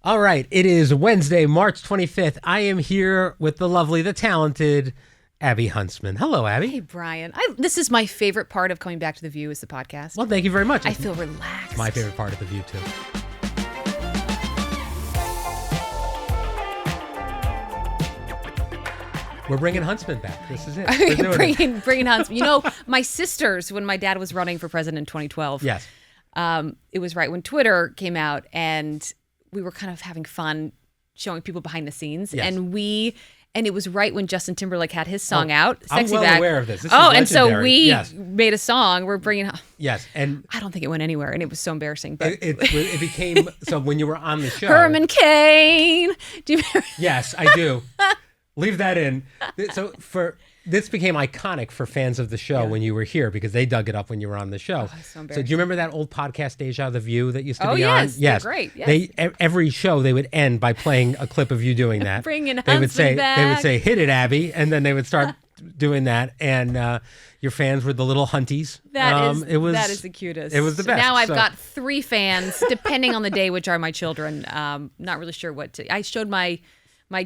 All right, it is Wednesday, March 25th. I am here with the lovely, the talented Abby Huntsman. Hello, Abby. Hey, Brian. This is my favorite part of coming back to The View is the podcast. Well, thank you very much. I feel relaxed. It's my favorite part of The View, too. We're bringing Huntsman back. This is it. Bringing Huntsman. You know, my sisters, when my dad was running for president in 2012, yes, it was right when Twitter came out, and we were kind of having fun showing people behind the scenes. Yes. And it was right when Justin Timberlake had his song out, Sexy I'm well Back. aware of this. This is and so legendary. we Yes. made a song. We're bringing. Yes, and I don't think it went anywhere, and it was so embarrassing. But it became so when you were on the show. Herman Cain. Do you remember? Yes, I do. Leave that in. So this became iconic for fans of the show when you were here because they dug it up when you were on the show. Oh, so do you remember that old podcast Deja The View that used to be yes, on? Yes, they're great. Yes. Every show they would end by playing a clip of you doing that. Bringing they would Huntsman back. They would say, "Hit it, Abby," and then they would start doing that. And your fans were the little hunties. That is the cutest. It was the best. Now I've got 3 fans, depending on the day, which are my children. Not really sure what to. I showed my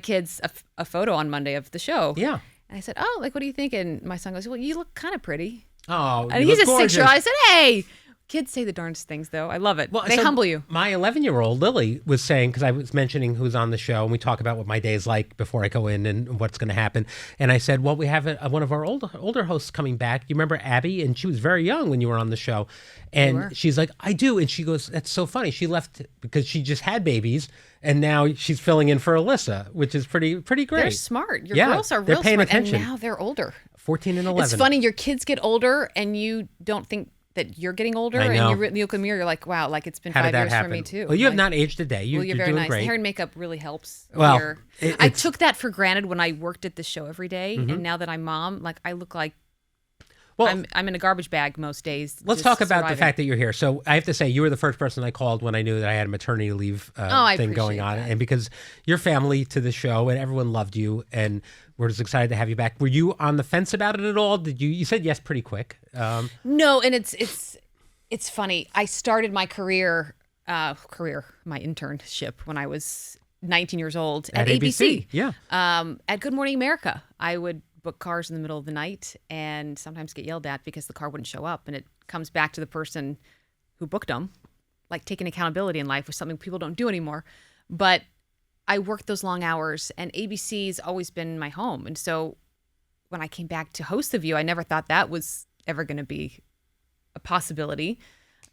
kids a photo on Monday of the show. Yeah. And I said, "Oh, like, what do you think?" And my son goes, "Well, you look kind of pretty." Oh, and he's a 6-year-old. I said, "Hey, kids say the darndest things, though. I love it. They humble you." My 11-year-old Lily was saying, because I was mentioning who's on the show, and we talk about what my day is like before I go in and what's going to happen. And I said, well, we have one of our older hosts coming back. You remember Abby? And she was very young when you were on the show. And she's like, I do. And she goes, that's so funny. She left because she just had babies. And now she's filling in for Alyssa, which is pretty great. They're smart. Your girls are real paying smart. attention. And now they're older. 14 and 11. It's funny. Your kids get older and you don't think that you're getting older. I know. And you look in the mirror, you're like, wow, like it's been How 5 did that years happen? for me too. Well, you have not aged a day. You're very doing nice. great. Hair and makeup really helps. Well, I took that for granted when I worked at the show every day. Mm-hmm. And now that I'm mom, like I look like I'm in a garbage bag most days. Let's talk about the fact that you're here. So I have to say, you were the first person I called when I knew that I had a maternity leave thing going on. That. And because you're family to the show and everyone loved you and we're just excited to have you back. Were you on the fence about it at all? You said yes pretty quick. No, and it's funny. I started my my internship when I was 19 years old at ABC. Yeah. At Good Morning America. I would book cars in the middle of the night and sometimes get yelled at because the car wouldn't show up. And it comes back to the person who booked them, like taking accountability in life was something people don't do anymore. But I worked those long hours and ABC's always been my home. And so when I came back to host The View, I never thought that was ever going to be a possibility.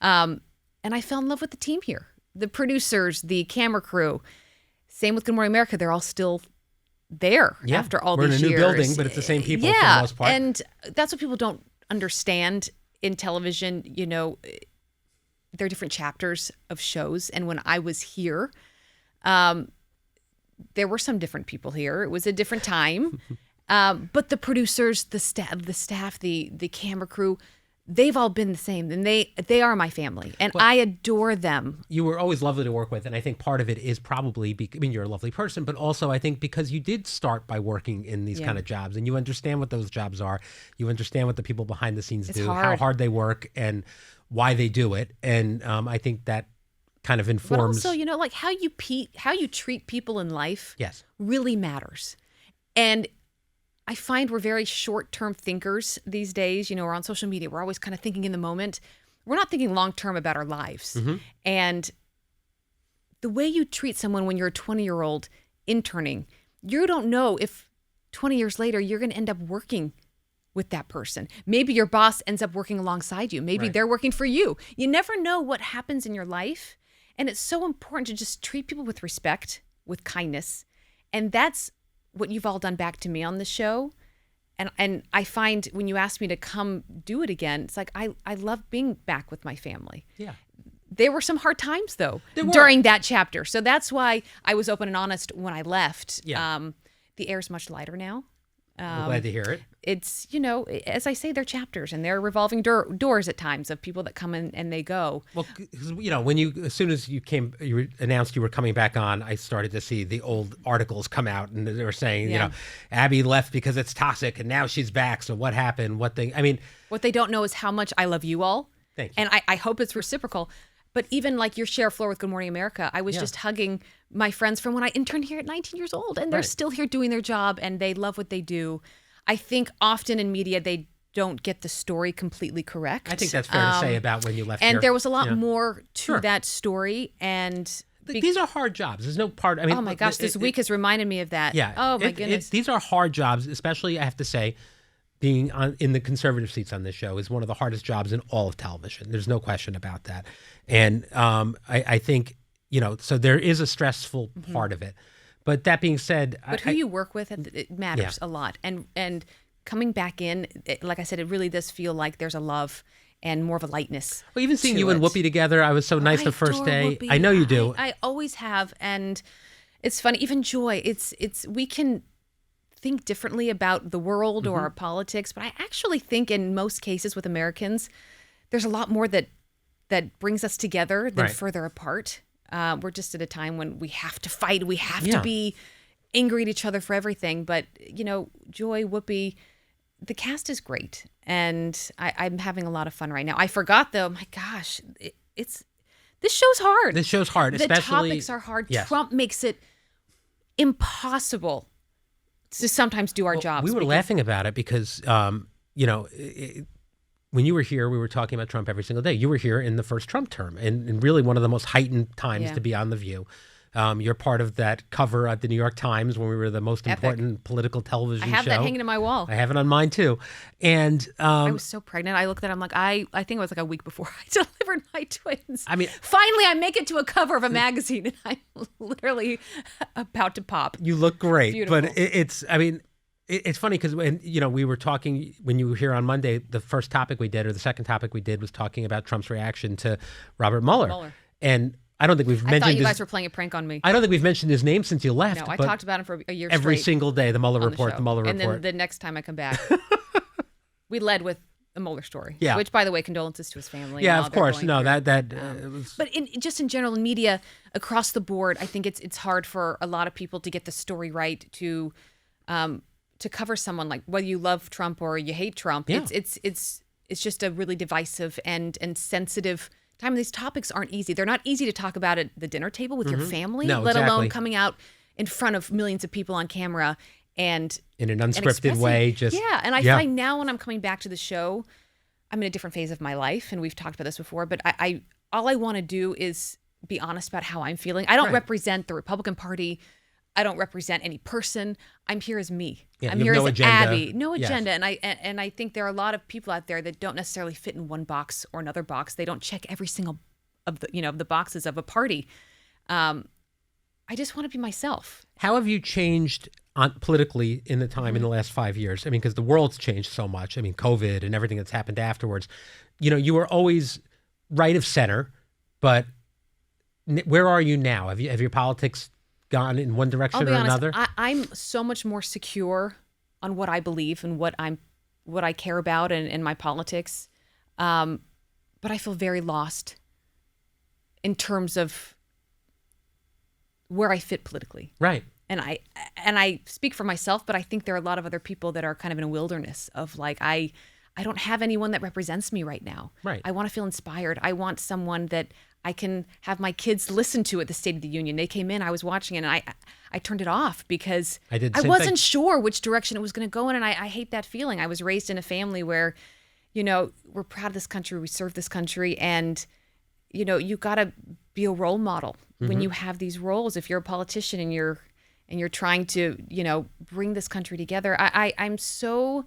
And I fell in love with the team here. The producers, the camera crew. Same with Good Morning America. They're all still there after all these years. We're in a new building, but it's the same people for the most part. And that's what people don't understand in television. You know, there are different chapters of shows. And when I was here, there were some different people here. It was a different time. But the producers, the staff, the camera crew, they've all been the same, and they are my family, and I adore them. You were always lovely to work with, and I think part of it is probably, you're a lovely person, but also I think because you did start by working in these kind of jobs, and you understand what those jobs are, you understand what the people behind the scenes do, how hard they work, and why they do it, and I think that kind of informs. But also, you know, like how you treat people in life, yes, really matters, and I find we're very short-term thinkers these days. You know, we're on social media. We're always kind of thinking in the moment. We're not thinking long-term about our lives. Mm-hmm. And the way you treat someone when you're a 20-year-old interning, you don't know if 20 years later you're going to end up working with that person. Maybe your boss ends up working alongside you. Maybe they're working for you. You never know what happens in your life. And it's so important to just treat people with respect, with kindness. And that's what you've all done back to me on the show. And I find when you ask me to come do it again, it's like I love being back with my family. Yeah. There were some hard times though during that chapter. So that's why I was open and honest when I left. Yeah. The air's much lighter now. I'm glad to hear it. It's, you know, as I say, they're chapters and they're revolving doors at times of people that come in and they go. Well, you know, as soon as you announced you were coming back on, I started to see the old articles come out and they were saying, you know, Abby left because it's toxic and now she's back. So what happened? What they don't know is how much I love you all. Thank you. And I hope it's reciprocal. But even like your share floor with Good Morning America, I was just hugging my friends from when I interned here at 19 years old, and they're still here doing their job, and they love what they do. I think often in media, they don't get the story completely correct. I think that's fair to say about when you left and here. there was a lot more to that story. And these are hard jobs. There's no part. I mean, oh my gosh, this week has reminded me of that. Yeah. Oh my goodness. These are hard jobs, especially, I have to say, being in the conservative seats on this show is one of the hardest jobs in all of television. There's no question about that. And I think, so there is a stressful part of it. But that being said, but who you work with, it matters a lot. And coming back in, like I said, it really does feel like there's a love and more of a lightness. Well, even seeing you and Whoopi together, I was so nice the first day. Whoopi. I know you do. I always have, and it's funny. Even Joy, it's we can think differently about the world or our politics, but I actually think in most cases with Americans, there's a lot more that brings us together than further apart. We're just at a time when we have to fight. We have to be angry at each other for everything. But, Joy, Whoopi, the cast is great. And I'm having a lot of fun right now. I forgot, though, my gosh, this show's hard. This show's hard. The especially, topics are hard. Yes. Trump makes it impossible to sometimes do our jobs. We were laughing about it because, when you were here, we were talking about Trump every single day. You were here in the first Trump term, and really one of the most heightened times to be on The View. You're part of that cover at the New York Times when we were the most important political television show. I have that hanging on my wall. I have it on mine too. And I was so pregnant. I looked at it, I'm like, I think it was like a week before I delivered my twins. I mean, finally I make it to a cover of a magazine and I'm literally about to pop. You look great. Beautiful. But it's funny because when we were talking when you were here on Monday, the first topic we did or the second topic we did was talking about Trump's reaction to Robert Mueller. And I don't think we've mentioned. I thought you guys were playing a prank on me. I don't think we've mentioned his name since you left. No, I talked about him for a year every straight single day. The Mueller report, the Mueller report. And then the next time I come back, we led with a Mueller story. Yeah. Which, by the way, condolences to his family. Yeah, of course. No, that. But just in general, in media across the board, I think it's hard for a lot of people to get the story right to cover someone like whether you love Trump or you hate Trump. Yeah. It's just a really divisive and sensitive time. These topics aren't easy. They're not easy to talk about at the dinner table with your family, let alone coming out in front of millions of people on camera and in an unscripted way. And I find now when I'm coming back to the show, I'm in a different phase of my life, and we've talked about this before. But all I want to do is be honest about how I'm feeling. I don't represent the Republican Party. I don't represent any person. I'm here as me. Yeah, I'm here as agenda. Abby. No agenda. Yes. And I think there are a lot of people out there that don't necessarily fit in one box or another box. They don't check every single of the boxes of a party. I just want to be myself. How have you changed politically in the time in the last 5 years? I mean, because the world's changed so much. I mean, COVID and everything that's happened afterwards. You were always right of center, but where are you now? Have your politics gone in one direction or another? I'm so much more secure on what I believe and what I care about and my politics. But I feel very lost in terms of where I fit politically. Right. And I speak for myself, but I think there are a lot of other people that are kind of in a wilderness of like, I don't have anyone that represents me right now. Right. I want to feel inspired. I want someone that I can have my kids listen to at the State of the Union. They came in, I was watching it, and I turned it off because I wasn't sure which direction it was going to go in, and I hate that feeling. I was raised in a family where, we're proud of this country, we serve this country, and, you got to be a role model when you have these roles. If you're a politician and you're trying to, bring this country together, I'm so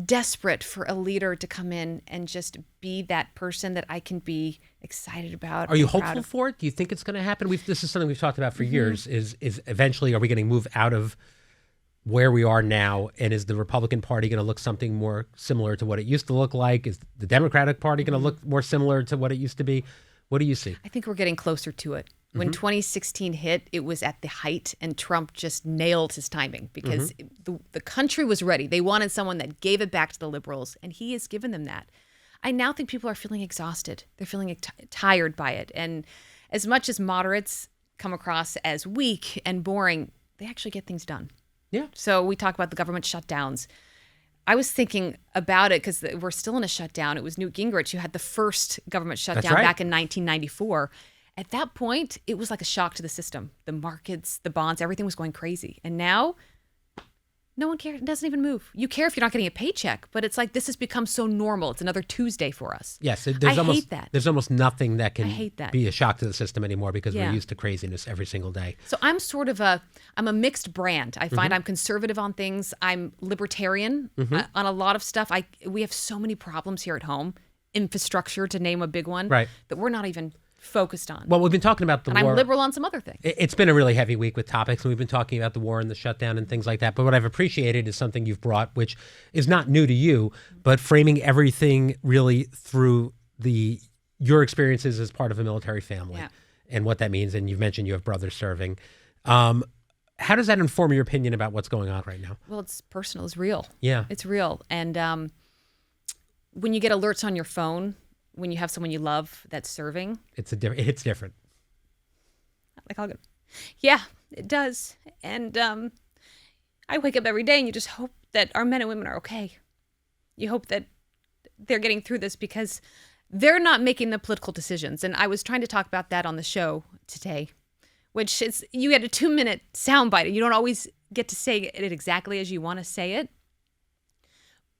desperate for a leader to come in and just be that person that I can be excited about. Are you hopeful for it? Do you think it's going to happen? This is something we've talked about for years. Is eventually are we going to move out of where we are now, and is the Republican Party going to look something more similar to what it used to look like? Is the Democratic Party going to look more similar to what it used to be? What do you see? I think we're getting closer to it. When 2016 hit, it was at the height, and Trump just nailed his timing because the country was ready. They wanted someone that gave it back to the liberals, and he has given them that. I now think people are feeling exhausted. They're feeling tired by it. And as much as moderates come across as weak and boring, they actually get things done. Yeah. So we talk about the government shutdowns. I was thinking about it because we're still in a shutdown. It was Newt Gingrich who had the first government shutdown right. back in 1994. At that point, it was like a shock to the system. The markets, the bonds, everything was going crazy. And now, no one cares. It doesn't even move. You care if you're not getting a paycheck, but it's like this has become so normal. It's another Tuesday for us. Yes, I hate that. There's almost nothing that can hate that. be a shock to the system anymore because Yeah. we're used to craziness every single day. So I'm sort of I'm a mixed brand. I find I'm conservative on things. I'm libertarian on a lot of stuff. We have so many problems here at home, infrastructure to name a big one, Right. that we're not even focused on. Well, we've been talking about the and war. I'm liberal on some other things. It's been a really heavy week with topics, and we've been talking about the war and the shutdown and things like that. But what I've appreciated is something you've brought, which is not new to you, but framing everything really through your experiences as part of a military family and what that means. And you've mentioned you have brothers serving. How does that inform your opinion about what's going on right now? Well, it's personal. It's real. Yeah. It's real. And when you get alerts on your phone, when you have someone you love that's serving, It's different. like I'll go, yeah, it does. And I wake up every day and you just hope that our men and women are okay. You hope that they're getting through this because they're not making the political decisions. And I was trying to talk about that on the show today, which is you get a 2-minute soundbite and you don't always get to say it exactly as you want to say it.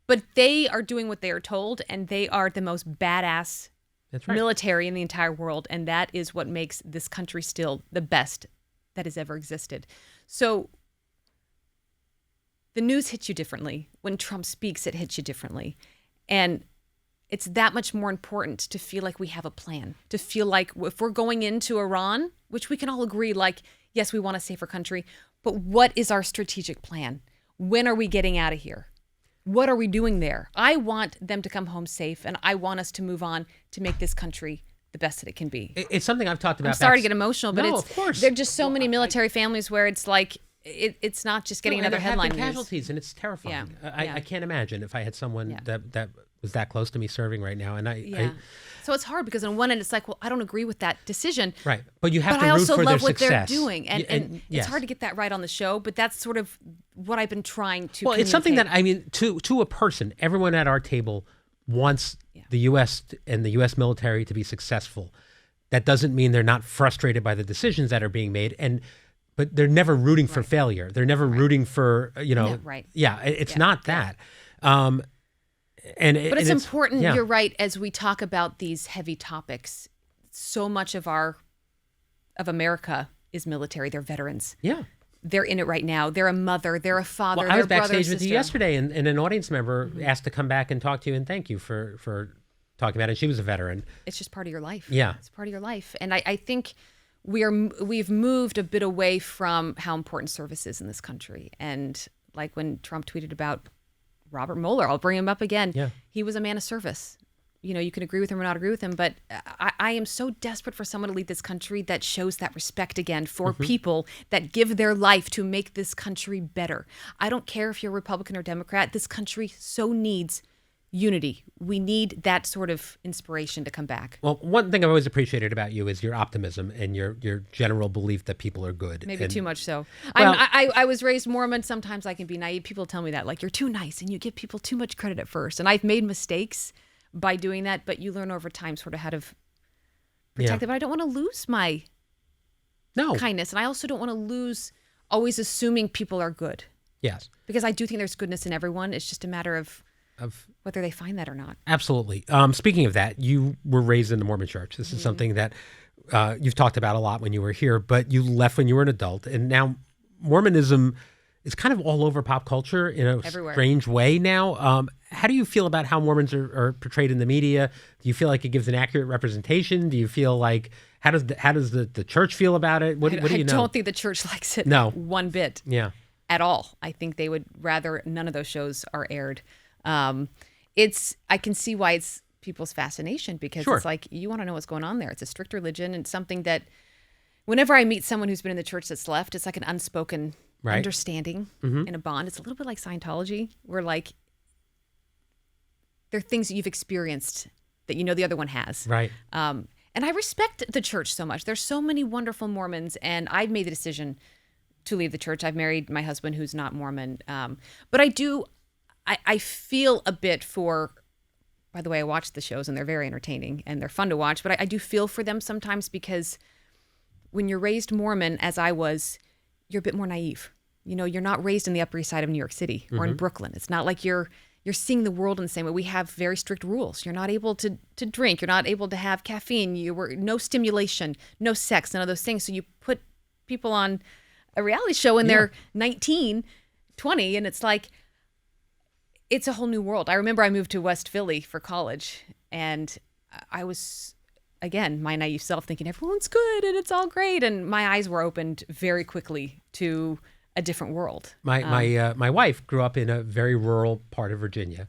But they are doing what they are told, and they are the most badass That's right. military in the entire world, and that is what makes this country still the best that has ever existed. So the news hits you differently. When Trump speaks, it hits you differently. And it's that much more important to feel like we have a plan, to feel like if we're going into Iran, which we can all agree, like, yes, we want a safer country, but what is our strategic plan? When are we getting out of here? What are we doing there? I want them to come home safe, and I want us to move on to make this country the best that it can be. It's something I've talked about. I'm sorry to get emotional, but No, it's of course. there are just so many military families where it's like it's not just getting another headline There have been news. casualties, and it's terrifying. Yeah, I can't imagine if I had someone Yeah. that was that close to me serving right now. And So it's hard because on one end it's like, well, I don't agree with that decision. right, but you have But to I root also for love their what they're success. doing, and yes. it's hard to get that right on the show. But that's sort of what I've been trying to. Well, it's something that communicate. to a person, everyone at our table wants the U.S. and the U.S. military to be successful. That doesn't mean they're not frustrated by the decisions that are being made, but they're never rooting for failure. They're never rooting for Yeah, right. Yeah, it's Yeah, not that. But But it's important, you're right, as we talk about these heavy topics, so much of America is military. They're veterans. Yeah. They're in it right now. They're a mother. They're a father. Well, they're I was a brother, backstage with you sister. yesterday, and an audience member asked to come back and talk to you and thank you for talking about it. And she was a veteran. It's just part of your life. Yeah. It's part of your life. And I think we've moved a bit away from how important service is in this country. And like when Trump tweeted about Robert Mueller, I'll bring him up again. Yeah. He was a man of service. You can agree with him or not agree with him, but I am so desperate for someone to lead this country that shows that respect again for people that give their life to make this country better. I don't care if you're Republican or Democrat. This country so needs unity. We need that sort of inspiration to come back. Well, one thing I've always appreciated about you is your optimism and your general belief that people are good. Maybe too much so. Well- I was raised Mormon. Sometimes I can be naive. People tell me that, like, you're too nice and you give people too much credit at first. And I've made mistakes by doing that, but you learn over time sort of how to protect it. But I don't want to lose my kindness. And I also don't want to lose always assuming people are good. Yes. Because I do think there's goodness in everyone. It's just a matter of whether they find that or not. Absolutely. Speaking of that, you were raised in the Mormon church. This is something that you've talked about a lot when you were here, but you left when you were an adult. And now Mormonism is kind of all over pop culture in a strange way now. How do you feel about how Mormons are portrayed in the media? Do you feel like it gives an accurate representation? Do you feel like, how does the church feel about it? What do you know? I don't think the church likes it one bit. Yeah. At all. I think they would rather none of those shows are aired. I can see why it's people's fascination because it's like, you want to know what's going on there. It's a strict religion and something that whenever I meet someone who's been in the church that's left, it's like an unspoken understanding in a bond. It's a little bit like Scientology where like there are things that you've experienced that you know the other one has. Right. And I respect the church so much. There's so many wonderful Mormons and I've made the decision to leave the church. I've married my husband who's not Mormon. But I feel a bit for, by the way, I watch the shows and they're very entertaining and they're fun to watch, but I do feel for them sometimes because when you're raised Mormon, as I was, you're a bit more naive. You know, you're not raised in the Upper East Side of New York City or in Brooklyn. It's not like you're seeing the world in the same way. We have very strict rules. You're not able to drink. You're not able to have caffeine. No stimulation, no sex, none of those things. So you put people on a reality show when they're 19, 20, and it's like, it's a whole new world. I remember I moved to West Philly for college, and I was, again, my naive self thinking everyone's good and it's all great. And my eyes were opened very quickly to a different world. My wife grew up in a very rural part of Virginia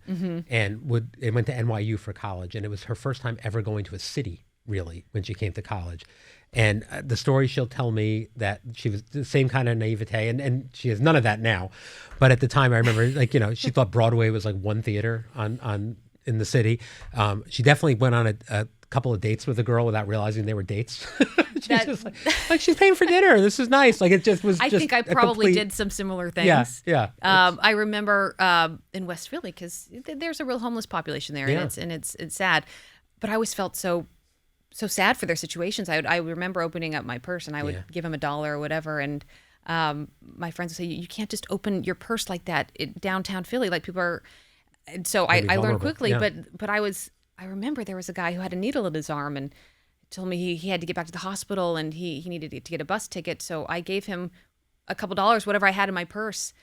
and went to NYU for college. And it was her first time ever going to a city, really, when she came to college. And the story she'll tell me that she was the same kind of naivete, and she has none of that now. But at the time, I remember, like, you know, she thought Broadway was like one theater in the city. She definitely went on a couple of dates with a girl without realizing they were dates. She's just like she's paying for dinner. This is nice. Like, it just was. I think I probably did some similar things. Yeah. I remember in West Philly, because there's a real homeless population there, and it's sad. But I always felt so sad for their situations. I remember opening up my purse and I would give them $1 or whatever. And my friends would say, you can't just open your purse like that in downtown Philly. Like, people are. And so I learned quickly, but I remember there was a guy who had a needle in his arm and told me he had to get back to the hospital and he needed to get a bus ticket. So I gave him a couple dollars, whatever I had in my purse.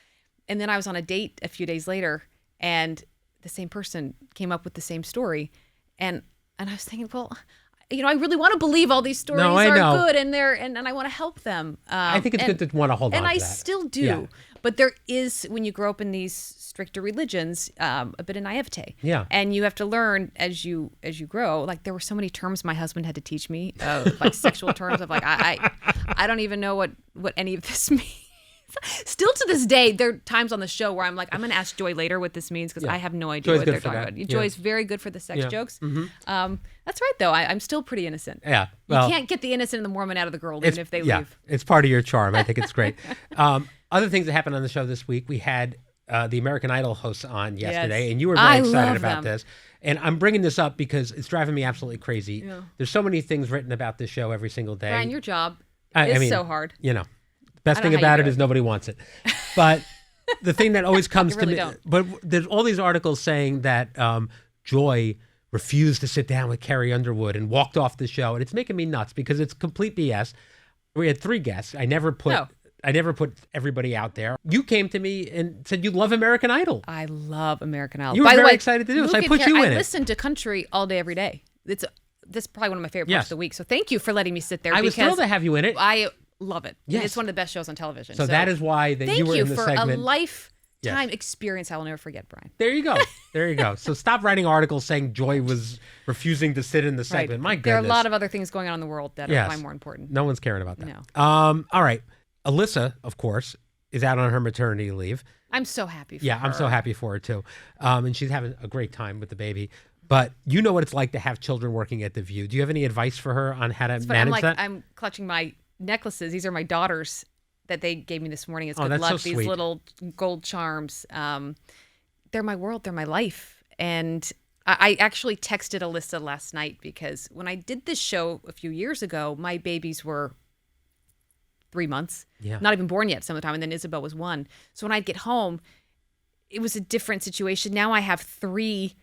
And then I was on a date a few days later and the same person came up with the same story. And I was thinking, well, you know, I really want to believe all these stories are good and and I want to help them. I think it's good to want to hold on to that. And I still do. Yeah. But there is, when you grow up in these stricter religions, a bit of naivete. Yeah. And you have to learn as you grow. Like, there were so many terms my husband had to teach me, like sexual terms of like, I don't even know what any of this means. Still to this day, there are times on the show where I'm like, I'm going to ask Joy later what this means because I have no idea what they're talking about. Joy's very good for the sex jokes. That's right, though. I'm still pretty innocent. Yeah. Well, you can't get the innocent and the Mormon out of the girl, even if they leave. It's part of your charm. I think it's great. Other things that happened on the show this week, we had the American Idol hosts on yesterday, and you were very excited about this. And I'm bringing this up because it's driving me absolutely crazy. Yeah. There's so many things written about this show every single day. Brian, your job is so hard. You know. Best thing about it is nobody wants it. But the thing that always comes to me, but there's all these articles saying that Joy refused to sit down with Carrie Underwood and walked off the show. And it's making me nuts because it's complete BS. We had 3 guests. I never put everybody out there. You came to me and said you love American Idol. I love American Idol. You were very excited to do it, so I put you in it. I listen to country all day, every day. This is probably one of my favorite parts of the week. So thank you for letting me sit there. I was thrilled to have you in it. I love it. Yes. It's one of the best shows on television. So that is why you were in the segment. Thank you for a lifetime experience I will never forget, Brian. There you go. There you go. So stop writing articles saying Joy was refusing to sit in the segment. Right. My goodness. There are a lot of other things going on in the world that are more important. No one's caring about that. No. All right. Alyssa, of course, is out on her maternity leave. I'm so happy for her. Yeah, I'm so happy for her too. And she's having a great time with the baby. But you know what it's like to have children working at The View. Do you have any advice for her on how to manage that? I'm clutching my necklaces. These are my daughters that they gave me this morning as good that's luck. So These little gold charms. They're my world. They're my life. And I actually texted Alyssa last night because when I did this show a few years ago, my babies were 3 months, not even born yet some of the time. And then Isabel was 1. So when I'd get home, it was a different situation. Now I have 3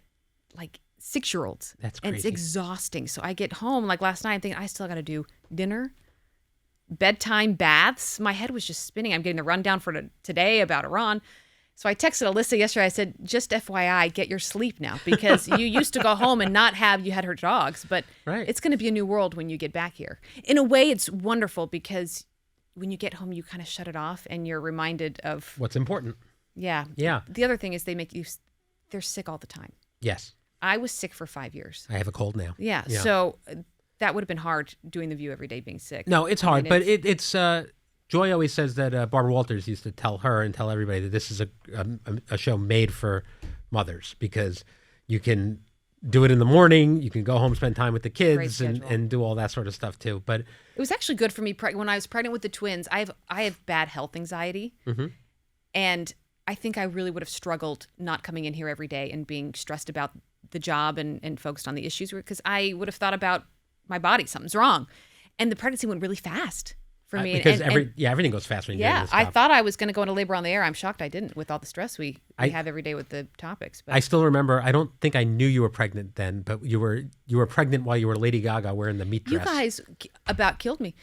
6-year-olds. That's crazy. And it's exhausting. So I get home, like last night, I'm thinking, I still got to do dinner, bedtime, baths. My head was just spinning. I'm getting the rundown for today about Iran. So I texted Alyssa yesterday. I said, just FYI, get your sleep now because you used to go home and you had her dogs, but it's going to be a new world when you get back here. In a way, it's wonderful because when you get home, you kind of shut it off and you're reminded of what's important. Yeah. Yeah. The other thing is they're sick all the time. Yes. I was sick for 5 years. I have a cold now. Yeah. So that would have been hard doing The View every day being sick. No, it's hard, but it's Joy always says that Barbara Walters used to tell her and tell everybody that this is a show made for mothers because you can do it in the morning, you can go home, spend time with the kids and do all that sort of stuff too. But it was actually good for me when I was pregnant with the twins. I have bad health anxiety. Mm-hmm. And I think I really would have struggled not coming in here every day and being stressed about the job and focused on the issues, because I would have thought about my body, something's wrong. And the pregnancy went really fast for me. Because everything goes fast when you're doing this I stuff. thought I was going to go into labor on the air. I'm shocked I didn't, with all the stress we have every day with the topics. But I still remember, I don't think I knew you were pregnant then, but you were pregnant while you were Lady Gaga wearing the meat dress. you guys about killed me.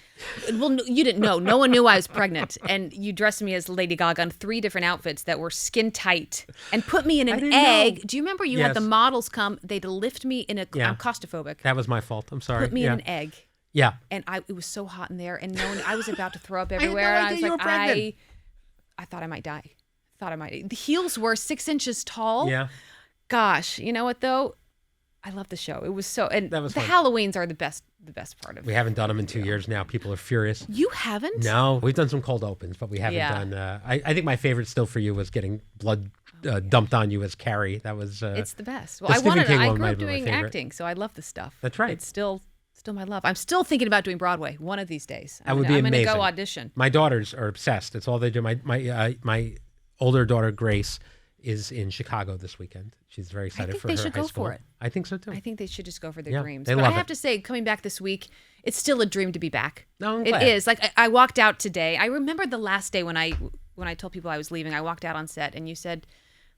Well, you didn't know. No one knew I was pregnant. And you dressed me as Lady Gaga in 3 different outfits that were skin tight and put me in an egg. Know. Do you remember you had the models come? They'd lift me in a, I'm claustrophobic. That was my fault. I'm sorry. Put me in an egg. Yeah. And it was so hot in there, and I was about to throw up everywhere. I was like, I thought I might die. The heels were 6 inches tall. Yeah. Gosh, you know what though? I love the show. It was so, and the fun. Halloweens are the best part of it. We haven't done them in 2 years now. People are furious. You haven't? No, we've done some cold opens, but we haven't done. I think my favorite still for you was getting blood dumped on you as Carrie. That was. It's the best. Well, I grew up doing acting, so I love this stuff. That's right. It's still my love. I'm still thinking about doing Broadway one of these days. That would be amazing. I'm going to go audition. My daughters are obsessed. It's all they do. My older daughter Grace is in Chicago this weekend. She's very excited for her high school. I think they should go for it. I think so too. I think they should just go for their dreams. But I have to say, coming back this week, it's still a dream to be back. No, I'm glad. It is. Like I walked out today. I remember the last day when I told people I was leaving. I walked out on set and you said,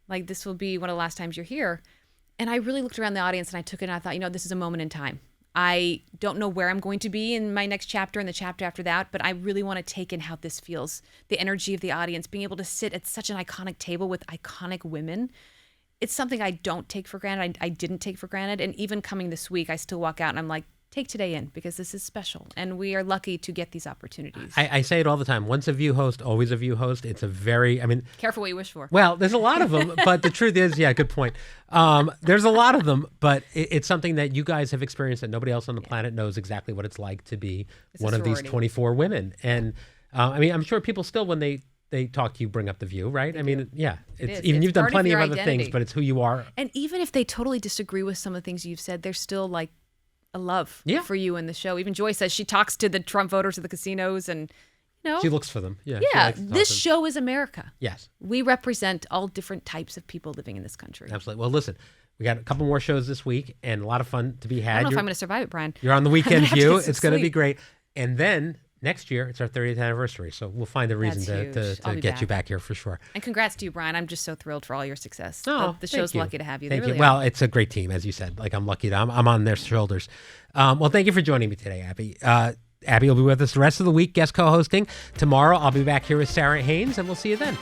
like, this will be one of the last times you're here. And I really looked around the audience and I took it and I thought, this is a moment in time. I don't know where I'm going to be in my next chapter and the chapter after that, but I really want to take in how this feels. The energy of the audience, being able to sit at such an iconic table with iconic women. It's something I don't take for granted. I didn't take for granted. And even coming this week, I still walk out and I'm like, take today in, because this is special. And we are lucky to get these opportunities. I say it all the time. Once a View host, always a View host. It's a very, careful what you wish for. Well, there's a lot of them, but the truth is, good point. There's a lot of them, but it's something that you guys have experienced that nobody else on the planet knows exactly what it's like to be one of these 24 women. And I'm sure people still, when they talk to you, bring up The View, right? It's you've done plenty of other things, but it's who you are. And even if they totally disagree with some of the things you've said, they're still like a love for you in the show. Even Joy says she talks to the Trump voters at the casinos and, she looks for them. Yeah. This show is America. Yes. We represent all different types of people living in this country. Absolutely. Well, listen, we got a couple more shows this week and a lot of fun to be had. I don't know if I'm going to survive it, Brian. You're on the Weekend View. It's going to be great. And then next year, it's our 30th anniversary. So we'll find a reason to get you back here for sure. And congrats to you, Brian. I'm just so thrilled for all your success. Oh, the show's lucky to have you. Thank you. Really well, it's a great team, as you said. Like, I'm lucky that I'm on their shoulders. Well, thank you for joining me today, Abby. Abby will be with us the rest of the week, guest co-hosting. Tomorrow, I'll be back here with Sarah Haynes, and we'll see you then.